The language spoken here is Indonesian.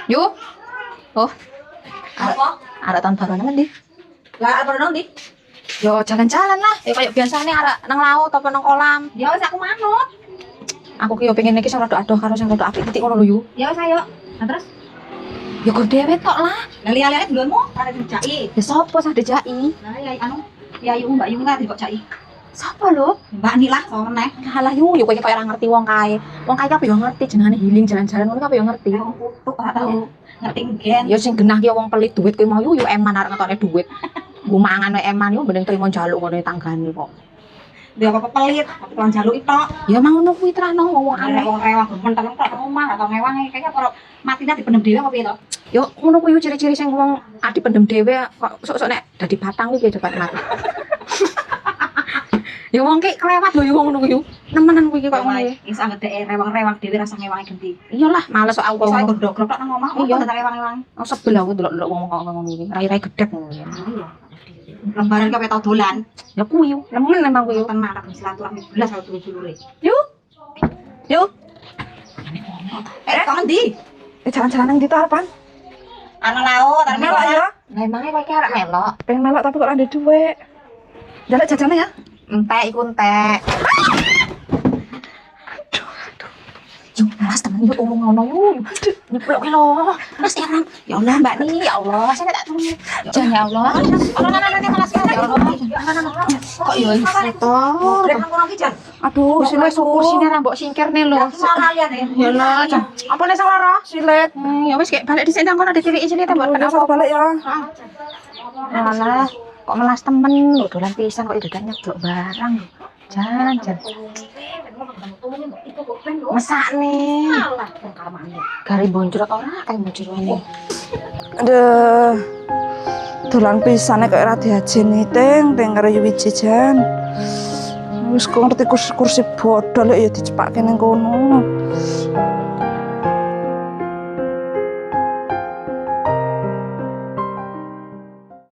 Yuk. Oh, Apa? ada tahun baru nanti. Lah apa dong, Di? Yo jalan-jalan lah. Ya kayak biasanya ada nang laut apa nang kolam. Ya wis aku manut. Aku ki yo pengen iki sing rada adoh karo sing rada apik titik ngono lho yu. Ya wis ayo. Nah terus Ya kok dhewe tok lah. lah lihat dulurmu ada dijaki. Ya sapa sah dejaki? Nah ya anu ya Yu Mbak Yu nggak kok jaki. Sapa lho? Mbak Ni lah sama meneh. Halah yu kowe kaya ora ngerti wong kae. Wong kae apa yo ngerti jenengane healing jalan-jalan ngono apa yo ngerti. Wong putuk ora tau ngerti gen. Ya sing genah ki wong pelit duit kowe mau yu eman arek ngetokne duit. Nggo mangan wae eman yo mending trimo njaluk ngono tanggane kok. Dia apa pelit, tukang jaluk itu. Ya mang ngono kuwi trano wong Ada aneh. wong rewang gemen-temen tok omah atau ngewang kayaknya kalau matinya dipendem dhewe apa piye to? Yo ngono kuwi ciri-ciri sing wong adi pendem dhewe kok sok-sok nek dadi batang iki cepat mati. Ya wong ki kelewat lho yo wong ngono kuwi yo. Nemenan kuwi kok ngono ya. Wis anggere dhek rewang-rewang dhewe rasa ngewangi genti. Iyalah males kok aku Wis ae ngomong. gondok-gondok nang omah Iya. kok rewang-rewang. Aku sebel aku delok-delok ngomong kok ngono iki. Rai-rai gedek ngono ya. Lembaran kok tau dolan. Ya kuwi yo, nemen emang kuwi yo. Tenan aku silaturahmi belas karo dulur-dulure. Yuk. Yuk. Kok ngendi? Jalan-jalan nang ndi to arepan? Ana laut, ana Melok ya. Lah emange kowe ki arek melok. Pengen melok tapi kok ora ndek dhuwit. Jaluk jajane ya. Entek iku entek. Yuk, Mas temen yuk ngomong ngono yuk. Nyeplok ki lho. Mas Eram. Ya Allah Mbak Ni, ya Allah, saya tak turun. Jangan ya Allah. Ana malas ya Allah. Kok yo itu. Brek nang kono ki jan. Aduh, Wis silet kursi rambok singkirne lho. Salah lihat ya. Ya Allah, apa nek sing lara? silet. Ya wis kayak balik dhisik nang kono ditiliki cilite mbok Ya apa. balik ya. Alah, kok melas temen lho dolan pisan kok dadan nyeblok barang. Jan. Mesak nih. Gari boncrot ora kayak boncrot ini. Aduh. Dolan pisane kok ora diajeni teng karo wiji jan. Wis kok ngerti kursi bodol ya dicepake ning kono.